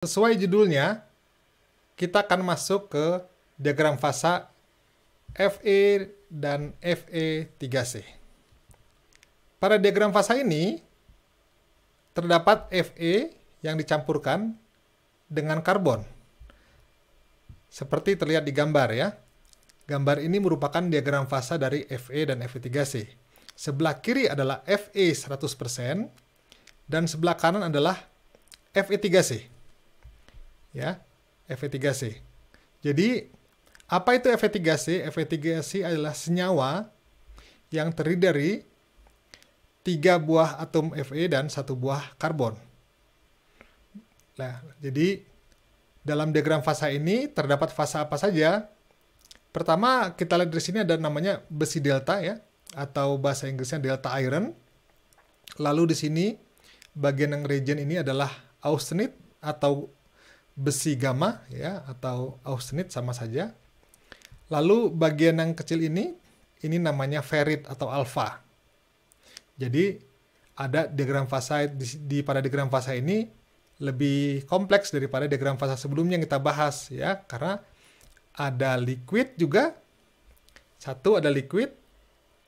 Sesuai judulnya, kita akan masuk ke diagram fasa Fe dan Fe3C. Pada diagram fasa ini, terdapat Fe yang dicampurkan dengan karbon. Seperti terlihat di gambar ya. Gambar ini merupakan diagram fasa dari Fe dan Fe3C. Sebelah kiri adalah Fe 100% dan sebelah kanan adalah Fe3C. Ya, Fe3C. Jadi, apa itu Fe3C? Fe3C adalah senyawa yang terdiri dari 3 buah atom Fe dan 1 buah karbon. Nah, jadi dalam diagram fasa ini terdapat fasa apa saja? Pertama, kita lihat di sini ada namanya besi delta ya, atau bahasa Inggrisnya delta iron. Lalu di sini bagian yang region ini adalah austenite atau besi gamma ya, atau austenite sama saja. Lalu bagian yang kecil ini namanya ferrit atau alpha. Jadi ada diagram fasa pada diagram fasa ini lebih kompleks daripada diagram fasa sebelumnya yang kita bahas ya, karena ada liquid juga. Satu ada liquid,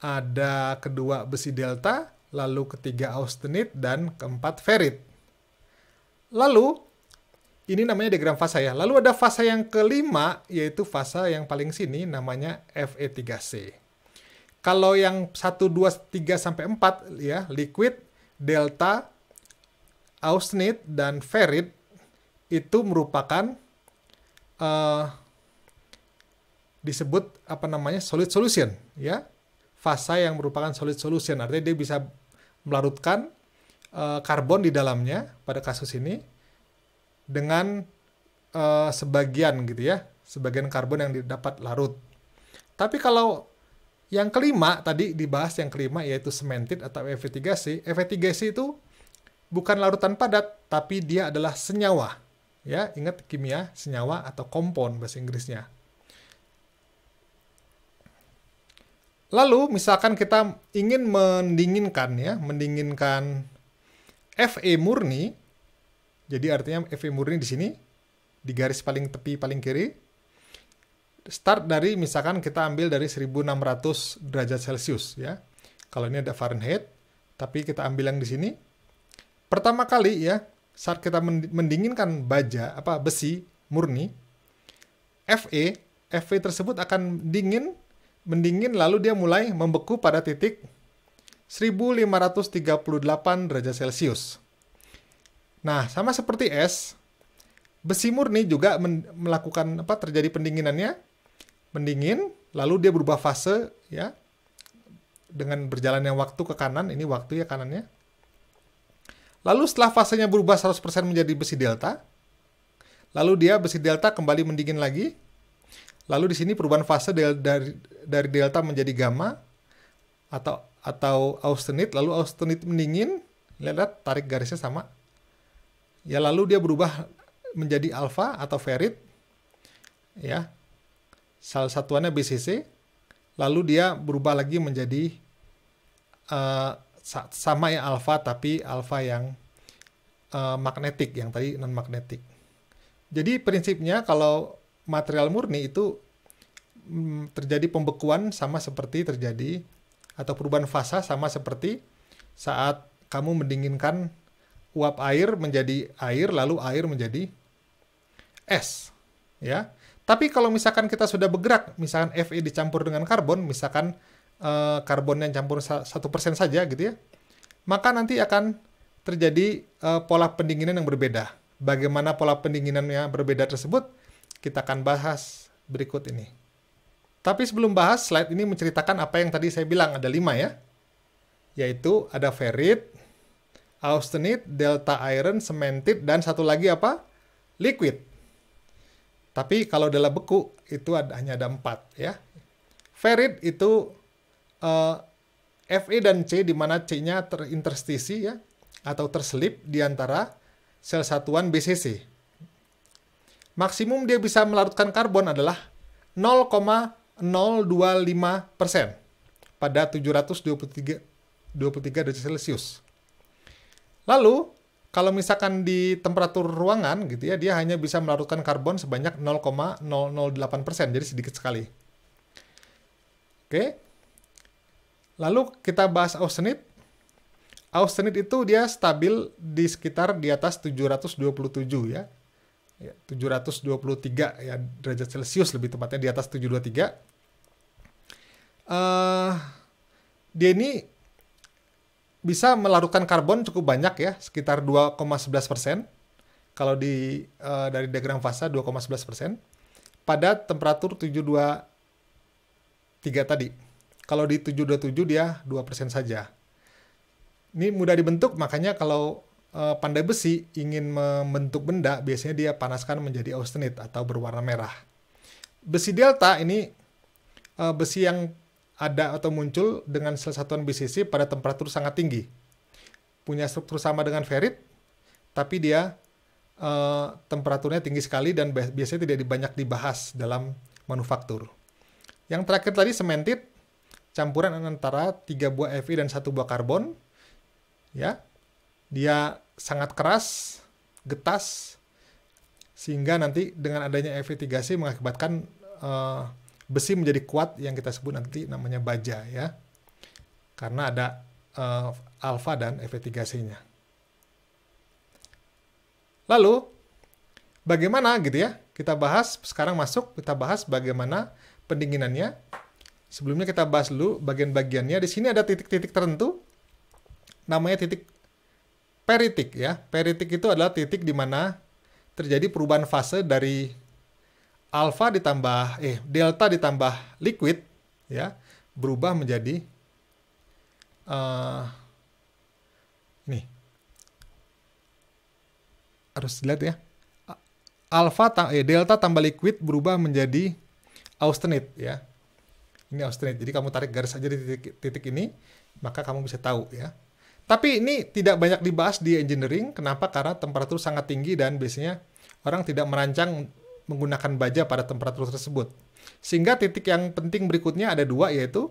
ada kedua besi delta, lalu ketiga austenite dan keempat ferrit. Lalu ini namanya diagram fasa ya. Lalu ada fasa yang kelima, yaitu fasa yang paling sini namanya Fe3C. Kalau yang 1, 2, 3, sampai 4 ya, liquid, delta, austenite, dan ferrit itu merupakan disebut apa namanya solid solution ya. Fasa yang merupakan solid solution, artinya dia bisa melarutkan karbon di dalamnya pada kasus ini dengan sebagian gitu ya, sebagian karbon yang didapat larut. Tapi kalau yang kelima tadi dibahas, yang kelima yaitu cemented atau Fe3C. Fe3C itu bukan larutan padat, tapi dia adalah senyawa. Ya, ingat kimia, senyawa atau compound bahasa Inggrisnya. Lalu misalkan kita ingin mendinginkan ya, mendinginkan Fe murni. Jadi artinya Fe murni di sini, di garis paling tepi paling kiri. Start dari, misalkan kita ambil dari 1600 derajat Celcius ya. Kalau ini ada Fahrenheit, tapi kita ambil yang di sini. Pertama kali ya, saat kita mendinginkan besi murni, Fe tersebut akan mendingin lalu dia mulai membeku pada titik 1538 derajat Celcius. Nah, sama seperti es, besi murni juga melakukan terjadi pendinginannya, mendingin, lalu dia berubah fase ya, dengan berjalannya waktu ke kanan, ini waktu ya kanannya. Lalu setelah fasenya berubah 100% menjadi besi delta, lalu dia besi delta kembali mendingin lagi, lalu di sini perubahan fase dari delta menjadi gamma atau austenite, lalu austenite mendingin, lihat tarik garisnya sama. Ya, lalu dia berubah menjadi alpha atau ferrit. Ya. Salah satuannya BCC. Lalu dia berubah lagi menjadi sama ya alpha, tapi alpha yang magnetik, yang tadi non magnetik. Jadi prinsipnya kalau material murni itu terjadi pembekuan sama seperti terjadi, atau perubahan fasa sama seperti saat kamu mendinginkan uap air menjadi air, lalu air menjadi es. Ya. Tapi kalau misalkan kita sudah bergerak, misalkan Fe dicampur dengan karbon, misalkan karbon yang campur 1% saja gitu ya, maka nanti akan terjadi pola pendinginan yang berbeda. Bagaimana pola pendinginannya berbeda tersebut, kita akan bahas berikut ini. Tapi sebelum bahas, slide ini menceritakan apa yang tadi saya bilang, ada 5 ya. Yaitu ada ferrit, austenite, delta iron, cemented, dan satu lagi apa? Liquid. Tapi kalau dalam beku itu hanya ada 4 ya. Ferrit itu Fe dan C, di mana C-nya terinterstisi ya, atau terselip di antara sel satuan BCC. Maksimum dia bisa melarutkan karbon adalah 0,025% pada 723 derajat Celcius. Lalu, Kalau misalkan di temperatur ruangan gitu ya, dia hanya bisa melarutkan karbon sebanyak 0,008%, jadi sedikit sekali. Oke. Lalu kita bahas austenit. Austenit itu dia stabil di sekitar di atas 727 ya. 723 ya derajat Celcius lebih tepatnya, di atas 723. Dia ini bisa melarutkan karbon cukup banyak ya, sekitar 2,11%. Kalau dari diagram fasa 2,11% pada temperatur 723 tadi. Kalau di 727 dia 2% saja. Ini mudah dibentuk, makanya kalau pandai besi ingin membentuk benda, biasanya dia panaskan menjadi austenit atau berwarna merah. Besi delta ini besi yang ada atau muncul dengan sel satuan BCC pada temperatur sangat tinggi. Punya struktur sama dengan ferit, tapi dia temperaturnya tinggi sekali dan biasanya tidak banyak dibahas dalam manufaktur. Yang terakhir tadi sementit, campuran antara 3 buah Fe dan 1 buah karbon. Ya, dia sangat keras, getas, sehingga nanti dengan adanya Fe3C mengakibatkan besi menjadi kuat yang kita sebut nanti namanya baja ya, karena ada alfa dan Fe3C-nya. Lalu bagaimana gitu ya? Kita bahas sekarang kita bahas bagaimana pendinginannya. Sebelumnya kita bahas dulu bagian-bagiannya. Di sini ada titik-titik tertentu, namanya titik peritik ya. Peritik itu adalah titik di mana terjadi perubahan fase dari delta ditambah liquid ya, berubah menjadi nih. Harus dilihat ya. Delta tambah liquid berubah menjadi austenit ya. Ini austenit. Jadi kamu tarik garis aja di titik ini, maka kamu bisa tahu ya. Tapi ini tidak banyak dibahas di engineering. Kenapa? Karena temperatur sangat tinggi dan biasanya orang tidak merancang menggunakan baja pada temperatur tersebut. Sehingga titik yang penting berikutnya ada 2, yaitu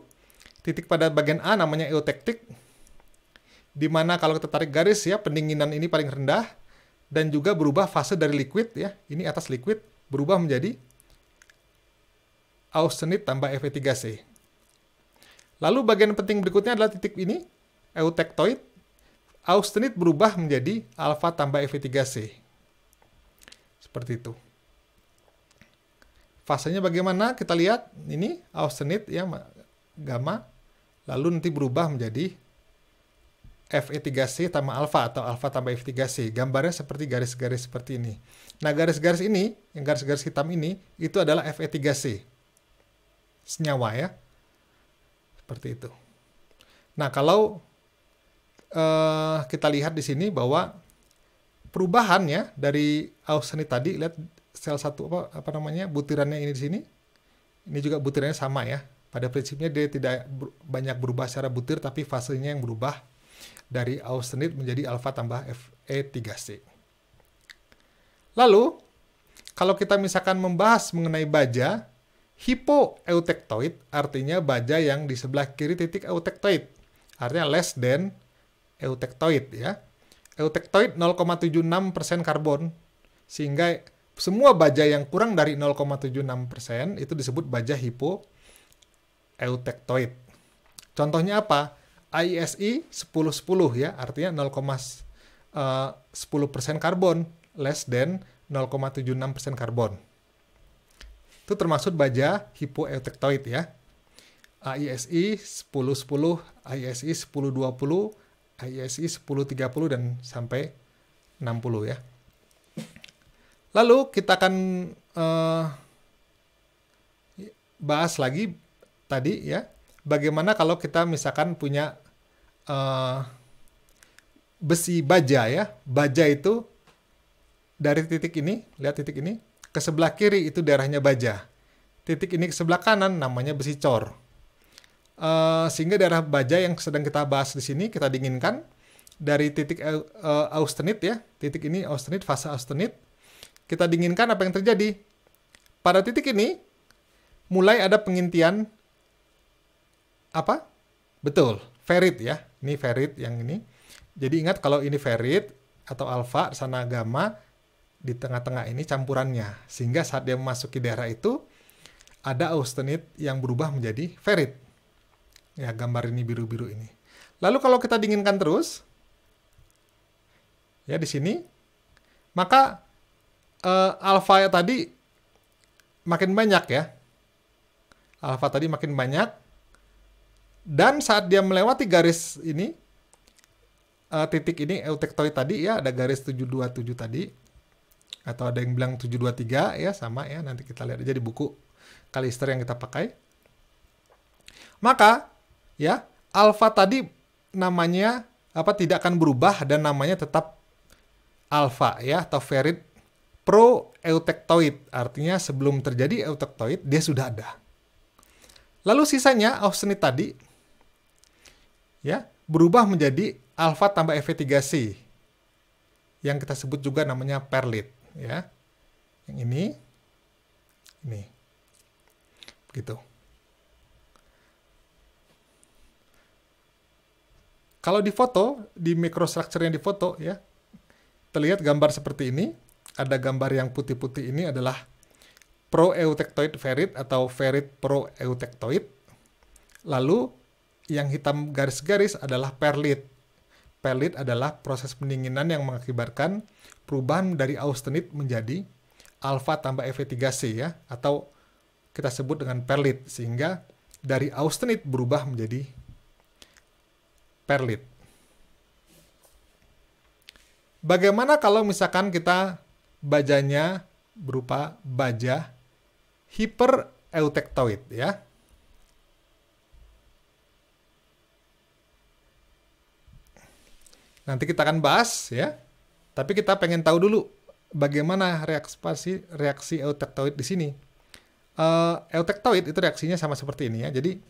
titik pada bagian A namanya eutectic, di mana kalau kita tarik garis ya, pendinginan ini paling rendah dan juga berubah fase dari liquid ya. Ini atas liquid berubah menjadi austenit tambah Fe3C. Lalu bagian penting berikutnya adalah titik ini, eutectoid. Austenit berubah menjadi alfa tambah Fe3C. Seperti itu. Fasenya bagaimana? Kita lihat ini austenit ya, gamma. Lalu nanti berubah menjadi Fe3C tambah alfa atau alfa tambah Fe3C. Gambarnya seperti garis-garis seperti ini. Nah, garis-garis ini, yang garis-garis hitam ini, itu adalah Fe3C. Senyawa ya. Seperti itu. Nah, kalau kita lihat di sini bahwa perubahannya dari austenit tadi, lihat sel satu apa namanya butirannya ini di sini. Ini juga butirannya sama ya. Pada prinsipnya dia tidak banyak berubah secara butir, tapi fasenya yang berubah dari austenit menjadi alfa tambah Fe3C. Lalu, kalau kita misalkan membahas mengenai baja, hypoeutectoid artinya baja yang di sebelah kiri titik eutectoid. Artinya less than eutectoid ya. Eutectoid 0,76% karbon, sehingga semua baja yang kurang dari 0,76% itu disebut baja hypoeutectoid. Contohnya apa? ISI 1010 ya, artinya 0,10% karbon, less than 0,76% karbon. Itu termasuk baja hypoeutectoid ya. ISI 1010, ISI 1020, ISI 1030 dan sampai 60 ya. Lalu kita akan bahas lagi tadi ya, bagaimana kalau kita misalkan punya besi baja ya. Baja itu dari titik ini, lihat titik ini, ke sebelah kiri itu daerahnya baja. Titik ini ke sebelah kanan namanya besi cor. Sehingga daerah baja yang sedang kita bahas di sini kita dinginkan dari titik austenit ya. Titik ini austenit, fase austenit. Kita dinginkan, apa yang terjadi? Pada titik ini mulai ada pengintian apa? Betul, ferit ya. Ini ferit yang ini. Jadi ingat kalau ini ferit, atau alfa, sana gamma, di tengah-tengah ini campurannya. Sehingga saat dia memasuki daerah itu, ada austenit yang berubah menjadi ferrit. Ya, gambar ini biru-biru ini. Lalu kalau kita dinginkan terus, ya di sini, maka alfa tadi makin banyak ya. Alfa tadi makin banyak. Dan saat dia melewati garis ini, titik ini eutektoid tadi ya, ada garis 727 tadi. Atau ada yang bilang 723 ya, sama ya. Nanti kita lihat aja di buku Kalister yang kita pakai. Maka ya, alfa tadi namanya tidak akan berubah dan namanya tetap alfa ya, atau ferrit pro-eutektoid. Artinya sebelum terjadi eutektoid dia sudah ada. Lalu sisanya austenit tadi ya berubah menjadi alfa tambah Fe3C yang kita sebut juga namanya perlit ya. Yang ini begitu. Kalau di foto, di microstructure yang di foto ya, terlihat gambar seperti ini. Ada gambar yang putih-putih ini adalah pro-eutektoid ferrit atau ferrit pro-eutektoid. Lalu yang hitam garis-garis adalah perlit. Perlit adalah proses pendinginan yang mengakibatkan perubahan dari austenit menjadi alfa tambah Fe3C ya, atau kita sebut dengan perlit, sehingga dari austenit berubah menjadi perlit. Bagaimana kalau misalkan kita bajanya berupa baja hipereutektoid ya? Nanti kita akan bahas ya. Tapi kita pengen tahu dulu bagaimana reaksi eutektoid di sini. Eutektoid itu reaksinya sama seperti ini ya. Jadi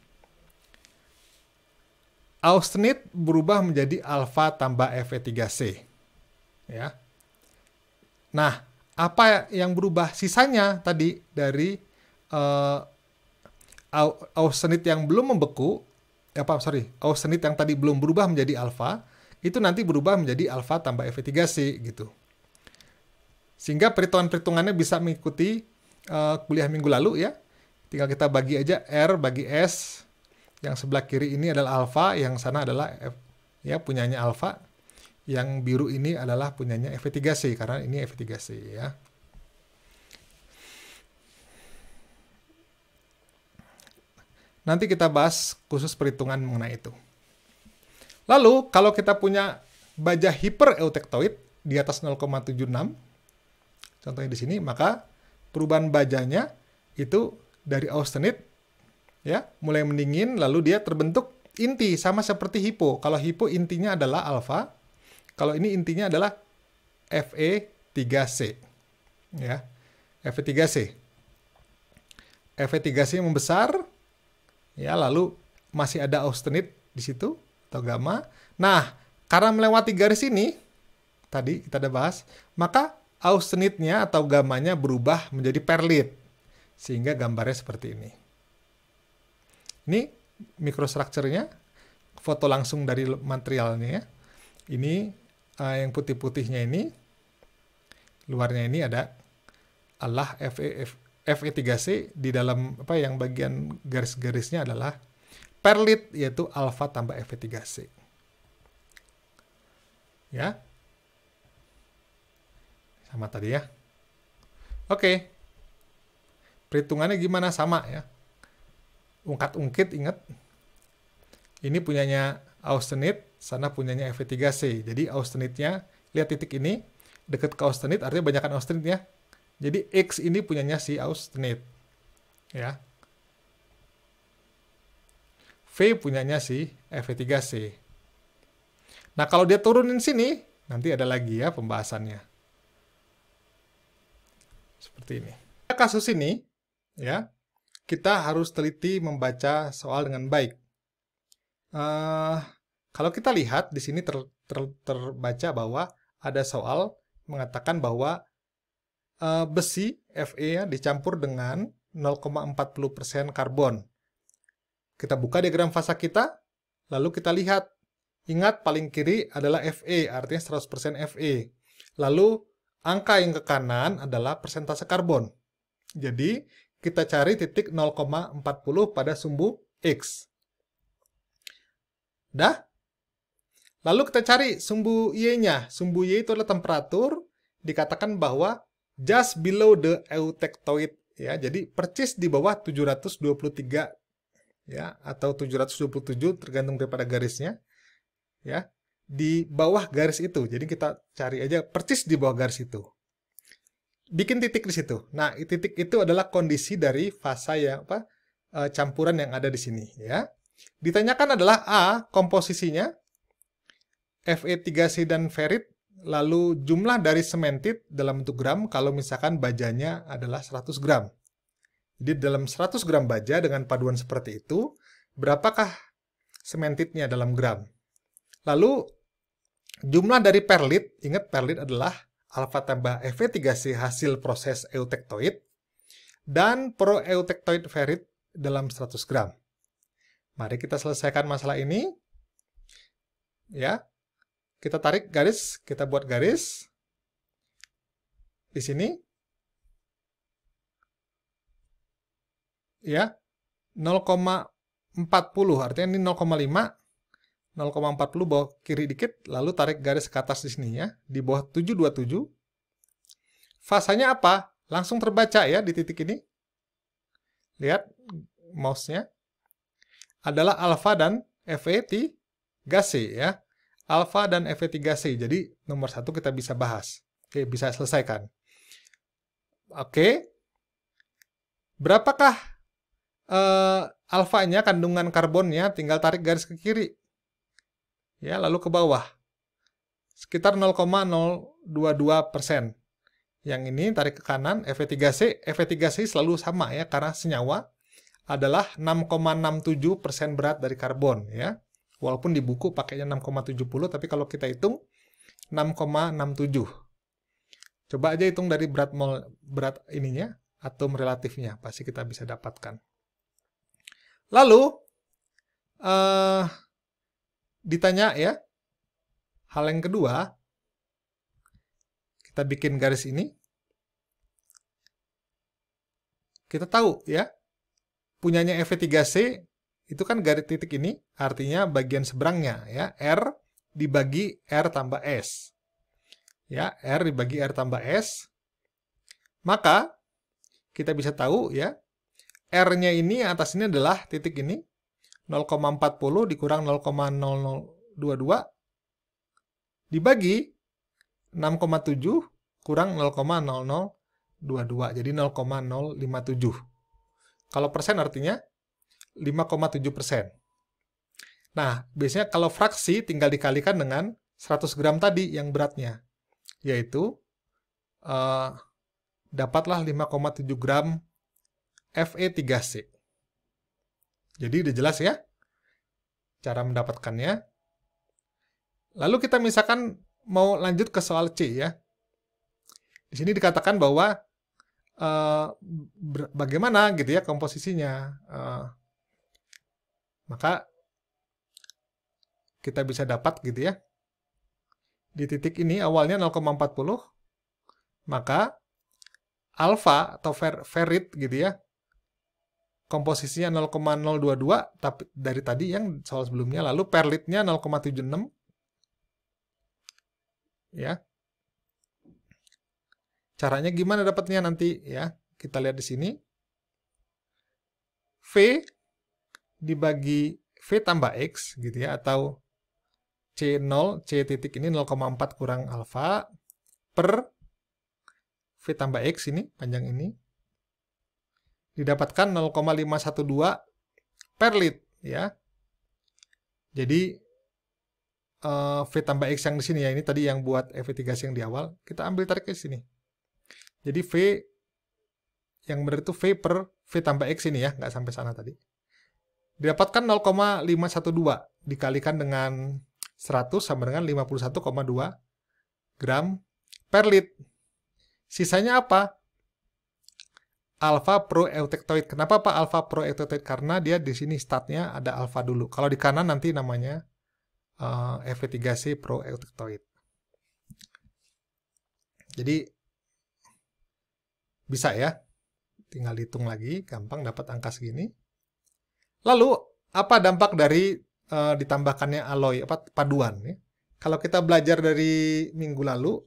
austenit berubah menjadi alfa tambah Fe3C. Ya. Nah, apa yang berubah? Sisanya tadi dari austenit yang belum membeku, austenit yang tadi belum berubah menjadi alfa, itu nanti berubah menjadi alfa tambah Fe3C gitu. Sehingga perhitungan-perhitungannya bisa mengikuti kuliah minggu lalu ya. Tinggal kita bagi aja R bagi S. Yang sebelah kiri ini adalah alfa, yang sana adalah F, ya punyanya alfa. Yang biru ini adalah punyanya Fe3C karena ini Fe3C ya. Nanti kita bahas khusus perhitungan mengenai itu. Lalu kalau kita punya baja hipereutektoid di atas 0,76, contohnya di sini, maka perubahan bajanya itu dari austenit ya, mulai mendingin lalu dia terbentuk inti sama seperti hipo. Kalau hipo intinya adalah alfa, kalau ini intinya adalah Fe3C ya. Fe3C. Fe3C yang membesar ya, lalu masih ada austenit di situ atau gamma. Nah, karena melewati garis ini tadi kita udah bahas, maka austenitnya atau gammanya berubah menjadi perlit. Sehingga gambarnya seperti ini. Ini microstructure-nya, foto langsung dari materialnya ya. Ini yang putih-putihnya ini, luarnya ini ada Fe3C, di dalam yang bagian garis-garisnya adalah perlit, yaitu alfa tambah Fe3C. Ya. Sama tadi ya. Oke. Perhitungannya gimana? Sama ya. Ungkat-ungkit, ingat. Ini punyanya austenit, sana punyanya Fe3C. Jadi austenitnya, lihat titik ini, dekat ke austenit, artinya banyakkan austenit ya. Jadi X ini punyanya si austenit. Ya. V punyanya si Fe3C. Nah, kalau dia turunin sini, nanti ada lagi ya pembahasannya. Seperti ini. Kasus ini, ya, kita harus teliti membaca soal dengan baik. Kalau kita lihat, di sini terbaca bahwa ada soal mengatakan bahwa besi Fe ya, dicampur dengan 0,40% karbon. Kita buka diagram fasa kita, lalu kita lihat Ingat paling kiri adalah Fe, artinya 100% Fe. Lalu angka yang ke kanan adalah persentase karbon. Jadi kita cari titik 0,40 pada sumbu X. Dah? Lalu kita cari sumbu Y-nya. Sumbu Y itu adalah temperatur, dikatakan bahwa just below the eutectoid, ya. Jadi percis di bawah 723, ya, atau 727 tergantung daripada garisnya, ya. Di bawah garis itu. Jadi kita cari aja percis di bawah garis itu. Bikin titik di situ. Nah, titik itu adalah kondisi dari fasa yang campuran yang ada di sini, ya. Ditanyakan adalah A, komposisinya, Fe3C dan ferrit, lalu jumlah dari cemented dalam bentuk gram kalau misalkan bajanya adalah 100 gram. Jadi dalam 100 gram baja dengan paduan seperti itu, berapakah cementednya dalam gram? Lalu jumlah dari perlit, ingat perlit adalah alfa tambah Fe3C hasil proses eutectoid, dan proeutectoid ferrit dalam 100 gram. Mari kita selesaikan masalah ini. Ya, kita tarik garis, kita buat garis di sini. Ya, 0,40, artinya ini 0,5. 0,40 bawah kiri dikit, lalu tarik garis ke atas di sini ya, di bawah 727. Fasanya apa? Langsung terbaca ya di titik ini. Lihat mouse-nya. Adalah alfa dan Fe3C ya. Alfa dan Fe3C. Jadi nomor 1 kita bisa bahas. Oke, bisa selesaikan. Oke. Berapakah alfanya, kandungan karbonnya? Tinggal tarik garis ke kiri. Ya, lalu ke bawah. Sekitar 0,022%. Yang ini tarik ke kanan, Fe3C. Fe3C selalu sama ya, karena senyawa adalah 6,67% berat dari karbon ya. Walaupun di buku pakainya 6,70, tapi kalau kita hitung 6,67. Coba aja hitung dari berat ininya, atom relatifnya, pasti kita bisa dapatkan. Lalu, ditanya ya, hal yang kedua, kita bikin garis ini. Kita tahu ya, punyanya Fe3C itu kan garis titik ini, artinya bagian seberangnya ya, R dibagi R tambah S. Ya, R dibagi R tambah S. Maka kita bisa tahu ya, R-nya ini atas ini adalah titik ini 0,40 dikurang 0,0022 dibagi 6,7 kurang 0,0022. Jadi 0,057. Kalau persen artinya 5,7%. Nah, biasanya kalau fraksi tinggal dikalikan dengan 100 gram tadi yang beratnya. Yaitu dapatlah 5,7 gram Fe3C. Jadi udah jelas ya cara mendapatkannya. Lalu kita misalkan mau lanjut ke soal C ya. Di sini dikatakan bahwa bagaimana gitu ya komposisinya. Maka kita bisa dapat gitu ya. Di titik ini awalnya 0,40. Maka alfa atau ferrit gitu ya. Komposisinya 0,022 tapi dari tadi yang soal sebelumnya, lalu perlitnya 0,76 ya. Caranya gimana dapatnya nanti ya? Kita lihat di sini. V dibagi V tambah X gitu ya, atau C0, C titik ini 0,4 kurang alfa per V tambah X ini, panjang ini, didapatkan 0,512 perlit ya. Jadi V tambah X yang di sini ya, ini tadi yang buat Fe3C yang di awal, kita ambil tarik ke sini. Jadi V yang benar itu V per V tambah X ini ya, nggak sampai sana tadi. Didapatkan 0,512 dikalikan dengan 100 sama dengan 51,2 gram perlit. Sisanya apa? Alfa proeutectoid. Kenapa Pak alfa proeutectoid? Karena dia di sini startnya ada alfa dulu. Kalau di kanan nanti namanya Fe3C Pro Eutectoid. Jadi bisa ya, tinggal hitung lagi, gampang dapat angka segini. Lalu apa dampak dari ditambahkannya alloy, paduan ya? Kalau kita belajar dari minggu lalu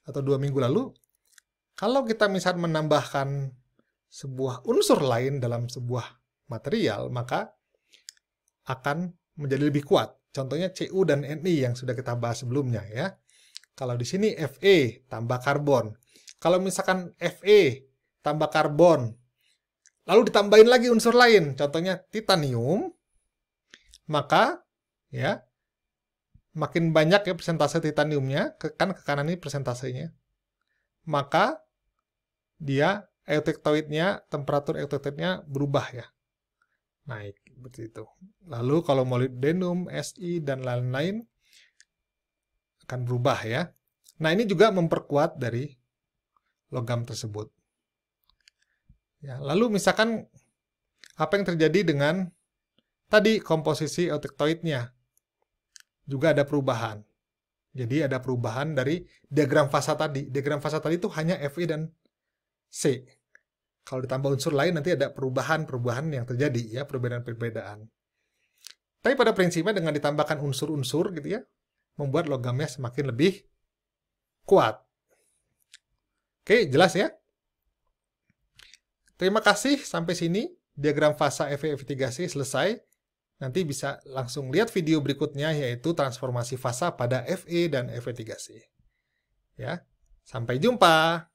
atau 2 minggu lalu, kalau kita misal menambahkan sebuah unsur lain dalam sebuah material, maka akan menjadi lebih kuat. Contohnya Cu dan Ni yang sudah kita bahas sebelumnya ya. Kalau di sini Fe tambah karbon. Kalau misalkan Fe tambah karbon, lalu ditambahin lagi unsur lain, contohnya titanium, maka ya makin banyak ya persentase titaniumnya, kan ke kanan ini persentasenya, maka dia temperatur eutectoidnya berubah ya, naik seperti itu. Lalu kalau molybdenum, Si dan lain-lain akan berubah ya. Nah, ini juga memperkuat dari logam tersebut. Ya, lalu misalkan apa yang terjadi dengan tadi komposisi eutectoidnya juga ada perubahan. Jadi ada perubahan dari diagram fasa tadi. Diagram fasa tadi itu hanya Fe dan C. Kalau ditambah unsur lain nanti ada perubahan-perubahan yang terjadi ya, perbedaan-perbedaan. Tapi pada prinsipnya dengan ditambahkan unsur-unsur gitu ya, membuat logamnya semakin lebih kuat. Oke, jelas ya? Terima kasih, sampai sini diagram fasa Fe3C selesai. Nanti bisa langsung lihat video berikutnya, yaitu transformasi fasa pada Fe dan Fe3C. Ya, sampai jumpa.